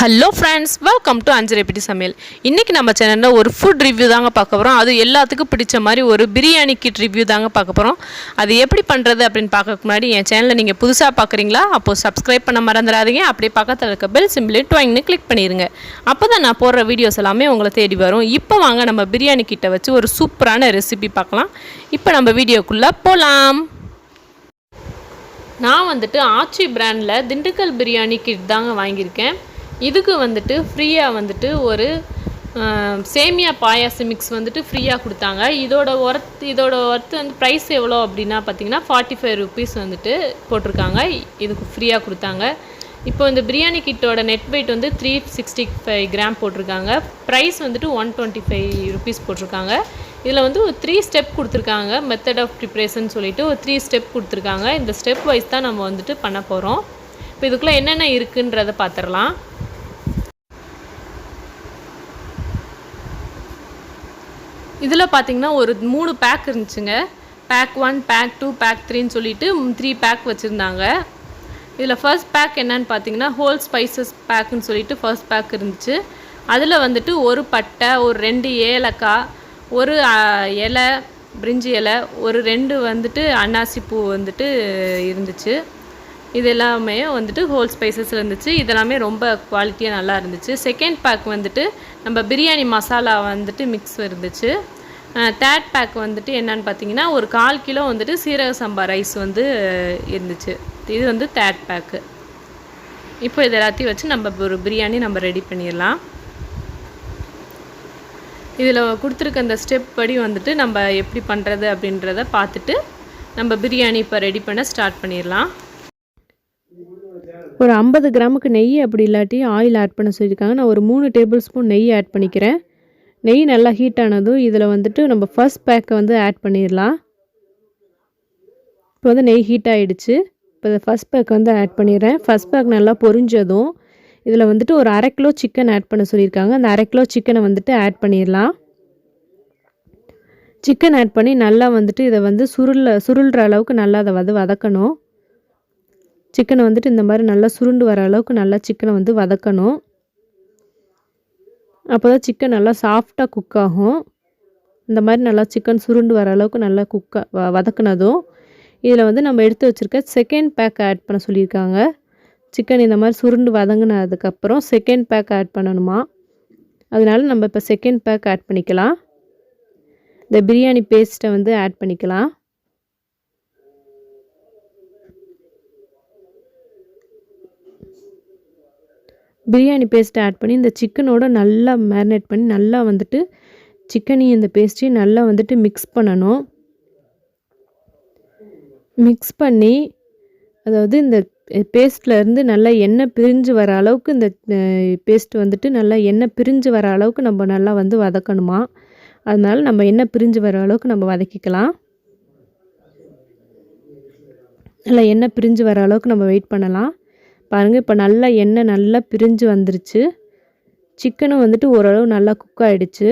Hello friends, welcome to அஞ்சு ரெப்பிட்டி சமையல். இன்றைக்கி நம்ம சேனலில் ஒரு ஃபுட் ரிவ்யூ தாங்க பார்க்க போகிறோம். அது எல்லாத்துக்கும் பிடிச்ச மாதிரி ஒரு பிரியாணி கிட் ரிவ்யூ தாங்க பார்க்க போகிறோம். அது எப்படி பண்ணுறது அப்படின்னு பார்க்கறதுக்கு முன்னாடி என் சேனலில் நீங்கள் புதுசாக பார்க்குறீங்களா? அப்போது சப்ஸ்கிரைப் பண்ண மறந்துடாதீங்க. அப்படியே பக்கத்தில் இருக்க பெல் சிம்பிளே ட்வாயிங்னு கிளிக் பண்ணிடுங்க. அப்போ தான் நான் போடுற வீடியோஸ் எல்லாமே உங்களை தேடி வரும். இப்போ வாங்க நம்ம பிரியாணி கிட்டை வச்சு ஒரு சூப்பரான ரெசிபி பார்க்கலாம். இப்போ நம்ம வீடியோக்குள்ளே போகலாம். நான் வந்துட்டு ஆச்சி பிராண்டில் திண்டுக்கல் பிரியாணி கிட் தாங்க வாங்கியிருக்கேன். இதுக்கு வந்துட்டு ஃப்ரீயாக வந்துட்டு ஒரு சேமியா பாயாசம் மிக்ஸ் வந்துட்டு ஃப்ரீயாக கொடுத்தாங்க. இதோட ஒர்த்து வந்து ப்ரைஸ் எவ்வளோ அப்படின்னா பார்த்தீங்கன்னா 45 ருபீஸ் வந்துட்டு போட்டிருக்காங்க. இதுக்கு ஃப்ரீயாக கொடுத்தாங்க. இப்போ இந்த பிரியாணி கிட்டோட நெட் வெயிட் வந்து 365 கிராம் போட்டிருக்காங்க. ப்ரைஸ் வந்துட்டு 125 ருபீஸ் போட்டிருக்காங்க. இதில் வந்து ஒரு 3 ஸ்டெப் கொடுத்துருக்காங்க. மெத்தட் ஆஃப் ப்ரிப்ரேஷன் சொல்லிவிட்டு ஒரு 3 ஸ்டெப் கொடுத்துருக்காங்க. இந்த ஸ்டெப் வைஸ் தான் நம்ம வந்துட்டு பண்ண போகிறோம். இப்போ இதுக்குள்ளே என்னென்ன இருக்குன்றதை பார்த்துடலாம். இதில் பார்த்திங்கன்னா ஒரு 3 பேக் இருந்துச்சுங்க. பேக் 1, பேக் 2, பேக் 3ன்னு சொல்லிட்டு 3 பேக் வச்சுருந்தாங்க. இதில் ஃபர்ஸ்ட் பேக் என்னன்னு பார்த்தீங்கன்னா ஹோல் ஸ்பைசஸ் பேக்குன்னு சொல்லிட்டு ஃபர்ஸ்ட் பேக் இருந்துச்சு. அதில் வந்துட்டு ஒரு பட்டை, ஒரு 2 ஏலக்காய், ஒரு இலை பிரிஞ்சி இலை, ஒரு 2 வந்துட்டு அன்னாசி பூ வந்துட்டு இருந்துச்சு. இது எல்லாமே வந்துட்டு ஹோல் ஸ்பைசஸில் இருந்துச்சு. இதெல்லாமே ரொம்ப குவாலிட்டியாக நல்லா இருந்துச்சு. செகண்ட் பேக் வந்துட்டு நம்ம பிரியாணி மசாலா வந்துட்டு மிக்ஸ் இருந்துச்சு. தேர்ட் பேக் வந்துட்டு என்னன்னு பார்த்தீங்கன்னா ஒரு 1/4 கிலோ வந்துட்டு சீரக சம்பா ரைஸ் வந்து இருந்துச்சு. இது வந்து தேர்ட் பேக்கு. இப்போ இது எல்லாத்தையும் வச்சு நம்ம ஒரு பிரியாணி நம்ம ரெடி பண்ணிடலாம். இதில் கொடுத்துருக்க அந்த ஸ்டெப் படி வந்துட்டு நம்ம எப்படி பண்ணுறது அப்படின்றத பார்த்துட்டு நம்ம பிரியாணி இப்போ ரெடி பண்ண ஸ்டார்ட் பண்ணிடலாம். ஒரு 50 கிராமுக்கு நெய் அப்படி இல்லாட்டி ஆயில் ஆட் பண்ண சொல்லியிருக்காங்க. நான் ஒரு 3 டேபிள் ஸ்பூன் நெய் ஆட் பண்ணிக்கிறேன். நெய் நல்லா ஹீட் ஆனதும் இதில் வந்துட்டு நம்ம ஃபர்ஸ்ட் பேக்கை வந்து ஆட் பண்ணிடலாம். இப்போ வந்து நெய் ஹீட் ஆகிடுச்சு. இப்போ இந்த ஃபர்ஸ்ட் பேக் வந்து ஆட் பண்ணிடுறேன். ஃபர்ஸ்ட் பேக் நல்லா பொரிஞ்சதும் இதில் வந்துட்டு ஒரு 1/2 கிலோ சிக்கன் ஆட் பண்ண சொல்லியிருக்காங்க. அந்த 1/2 கிலோ சிக்கனை வந்துட்டு ஆட் பண்ணிடலாம். சிக்கன் ஆட் பண்ணி நல்லா வந்துட்டு இதை வந்து சுருள்ற அளவுக்கு நல்லா அதை வந்து வதக்கணும். சிக்கனை வந்துட்டு இந்த மாதிரி நல்லா சுருண்டு வர அளவுக்கு நல்லா சிக்கனை வந்து வதக்கணும். அப்போ தான் சிக்கன் நல்லா சாஃப்டாக குக் ஆகும். இந்த மாதிரி நல்லா சிக்கன் சுருண்டு வர அளவுக்கு நல்லா வதக்குனதும் இதில் வந்து நம்ம எடுத்து வச்சுருக்க செகண்ட் பேக் ஆட் பண்ண சொல்லியிருக்காங்க. சிக்கன் இந்த மாதிரி சுருண்டு வதங்கினதுக்கப்புறம் செகண்ட் பேக் ஆட் பண்ணணுமா. அதனால நம்ம இப்போ செகண்ட் பேக் ஆட் பண்ணிக்கலாம். இந்த பிரியாணி பேஸ்ட்டை வந்து ஆட் பண்ணிக்கலாம். பிரியாணி பேஸ்ட்டை ஆட் பண்ணி இந்த சிக்கனோட நல்லா மேரினேட் பண்ணி நல்லா வந்துட்டு சிக்கனையும் இந்த பேஸ்ட்டையும் நல்லா வந்துட்டு மிக்ஸ் பண்ணணும். மிக்ஸ் பண்ணி அதாவது இந்த பேஸ்ட்லேருந்து நல்லா எண்ணெய் பிரிஞ்சு வர அளவுக்கு இந்த பேஸ்ட் வந்துட்டு நல்லா எண்ணெய் பிரிஞ்சு வர அளவுக்கு நம்ம நல்லா வந்து வதக்கணுமா. அதனால நம்ம எண்ணெய் பிரிஞ்சு வர அளவுக்கு நம்ம வதக்கிக்கலாம். நல்லா எண்ணெய் பிரிஞ்சு வர அளவுக்கு நம்ம வெயிட் பண்ணலாம். பாருங்கள், இப்போ நல்லா எண்ணெய் நல்லா பிரிஞ்சு வந்துருச்சு. சிக்கனும் வந்துட்டு ஓரளவு நல்லா குக் ஆகிடுச்சு.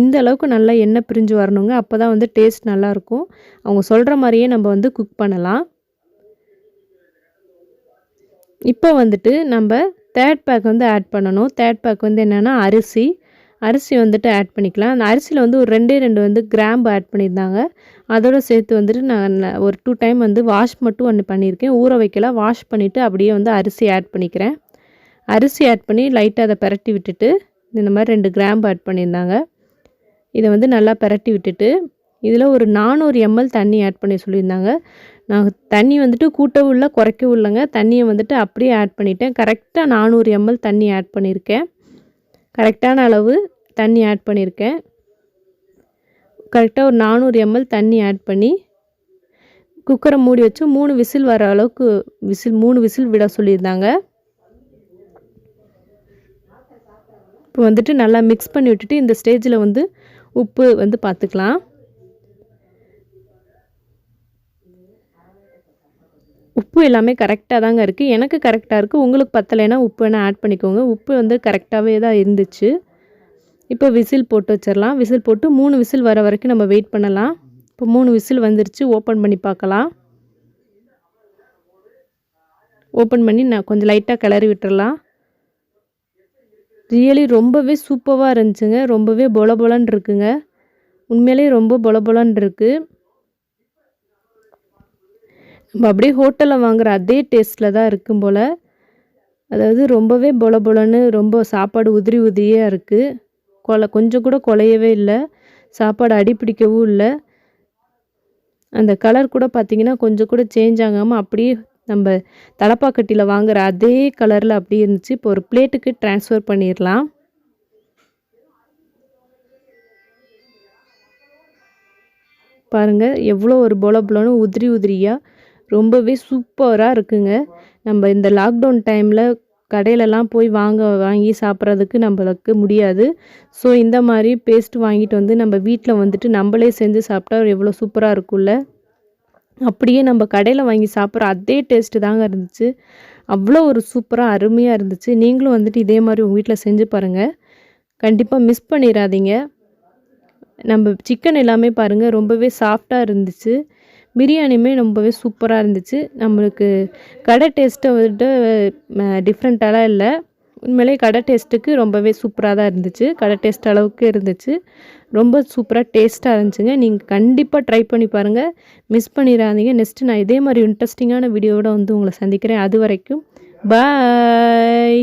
இந்த அளவுக்கு நல்லா எண்ணெய் பிரிஞ்சு வரணுங்க. அப்போ தான் வந்து டேஸ்ட் நல்லாயிருக்கும். அவங்க சொல்கிற மாதிரியே நம்ம வந்து குக் பண்ணலாம். இப்போ வந்துட்டு நம்ம தேர்ட் பேக் வந்து ஆட் பண்ணணும். தேர்ட் பேக் வந்து என்னென்னா அரிசி வந்துட்டு ஆட் பண்ணிக்கலாம். அந்த அரிசியில் வந்து ஒரு 2 வந்து கிராம்பு ஆட் பண்ணியிருந்தாங்க. அதோடு சேர்த்து வந்துட்டு நான் ஒரு 2 டைம் வந்து வாஷ் மட்டும் ஒன்று பண்ணியிருக்கேன். ஊற வைக்கல, வாஷ் பண்ணிவிட்டு அப்படியே வந்து அரிசி ஆட் பண்ணிக்கிறேன். அரிசி ஆட் பண்ணி லைட்டாக அதை பிரட்டி விட்டுட்டு இந்த மாதிரி 2 கிராம்பு ஆட் பண்ணியிருந்தாங்க. இதை வந்து நல்லா பிரட்டி விட்டுட்டு இதில் ஒரு 400 ml தண்ணி ஆட் பண்ணி சொல்லியிருந்தாங்க. நான் தண்ணி வந்துட்டு கூட்டவும் இல்லை குறைக்கவும் இல்லைங்க. தண்ணியை வந்துட்டு அப்படியே ஆட் பண்ணிட்டேன். கரெக்டாக 400 ml தண்ணி ஆட் பண்ணியிருக்கேன். கரெக்டான அளவு தண்ணி ஆட் பண்ணியிருக்கேன். கரெக்டாக ஒரு 400 ml தண்ணி ஆட் பண்ணி குக்கரை மூடி வச்சு 3 விசில் வர அளவுக்கு 3 விசில் விட சொல்லியிருந்தாங்க. இப்போ வந்துட்டு நல்லா மிக்ஸ் பண்ணி விட்டுட்டு இந்த ஸ்டேஜில் வந்து உப்பு வந்து பார்த்துக்கலாம். உப்பு எல்லாமே கரெக்டாக தாங்க இருக்குது. எனக்கு கரெக்டாக இருக்குது. உங்களுக்கு பத்தலைன்னா உப்பு வேணால் ஆட் பண்ணிக்கோங்க. உப்பு வந்து கரெக்டாகவே தான் இருந்துச்சு. இப்போ விசில் போட்டு வச்சிடலாம். விசில் போட்டு 3 விசில் வர வரைக்கும் நம்ம வெயிட் பண்ணலாம். இப்போ 3 விசில் வந்துருச்சு. ஓப்பன் பண்ணி பார்க்கலாம். ஓப்பன் பண்ணி நான் கொஞ்சம் லைட்டாக கிளறி விட்டுறலாம். ரியலி ரொம்பவே சூப்பராக இருந்துச்சுங்க. ரொம்பவே பொல பொலன்னு இருக்குங்க. உண்மையிலேயே ரொம்ப பொல பொலன்னு இருக்குது. நம்ம அப்படியே ஹோட்டலில் வாங்குகிற அதே டேஸ்ட்டில் தான் இருக்கும் போல். அதாவது ரொம்பவே பொல பொலன்னு ரொம்ப சாப்பாடு உதிரி உதிரியாக இருக்குது. கொஞ்சம் கூட குலையவே இல்லை. சாப்பாடு அடி பிடிக்கவும் இல்லை. அந்த கலர் கூட பார்த்திங்கன்னா கொஞ்சம் கூட சேஞ்ச் ஆகாமல் அப்படியே நம்ம தலப்பாக்கட்டியில் வாங்குகிற அதே கலரில் அப்படியே இருந்துச்சு. இப்போ ஒரு பிளேட்டுக்கு ட்ரான்ஸ்ஃபர் பண்ணிடலாம். பாருங்கள் எவ்வளோ ஒரு பொல பொலன்னு உதிரி உதிரியாக ரொம்பவே சூப்பராக இருக்குங்க. நம்ம இந்த லாக்டவுன் டைமில் கடையிலலாம் போய் வாங்கி சாப்பிட்றதுக்கு நம்மளுக்கு முடியாது. ஸோ இந்த மாதிரி பேஸ்ட் வாங்கிட்டு வந்து நம்ம வீட்டில் வந்துட்டு நம்மளே செஞ்சு சாப்பிட்டா எவ்வளோ சூப்பராக இருக்கும்ல. அப்படியே நம்ம கடையில் வாங்கி சாப்பிட்ற அதே டேஸ்ட்டு தாங்க இருந்துச்சு. அவ்வளோ ஒரு சூப்பராக அருமையாக இருந்துச்சு. நீங்களும் வந்துட்டு இதே மாதிரி உங்கள் வீட்டில் செஞ்சு பாருங்கள். கண்டிப்பாக மிஸ் பண்ணிடாதீங்க. நம்ம சிக்கன் எல்லாமே பாருங்கள் ரொம்பவே சாஃப்டாக இருந்துச்சு. பிரியாணியுமே ரொம்பவே சூப்பராக இருந்துச்சு. நம்மளுக்கு கடை டேஸ்ட்டை வந்துட்டு டிஃப்ரெண்ட்டாலாம் இல்லை. உண்மையிலே கடை டேஸ்ட்டுக்கு ரொம்பவே சூப்பராக தான் இருந்துச்சு. கடை டேஸ்ட் அளவுக்கு இருந்துச்சு. ரொம்ப சூப்பராக டேஸ்ட்டாக இருந்துச்சுங்க. நீங்கள் கண்டிப்பாக ட்ரை பண்ணி பாருங்கள். மிஸ் பண்ணிடாதீங்க. நெக்ஸ்ட்டு நான் இதே மாதிரி இன்ட்ரெஸ்டிங்கான வீடியோவோட வந்து உங்களை சந்திக்கிறேன். அது வரைக்கும் பாய்.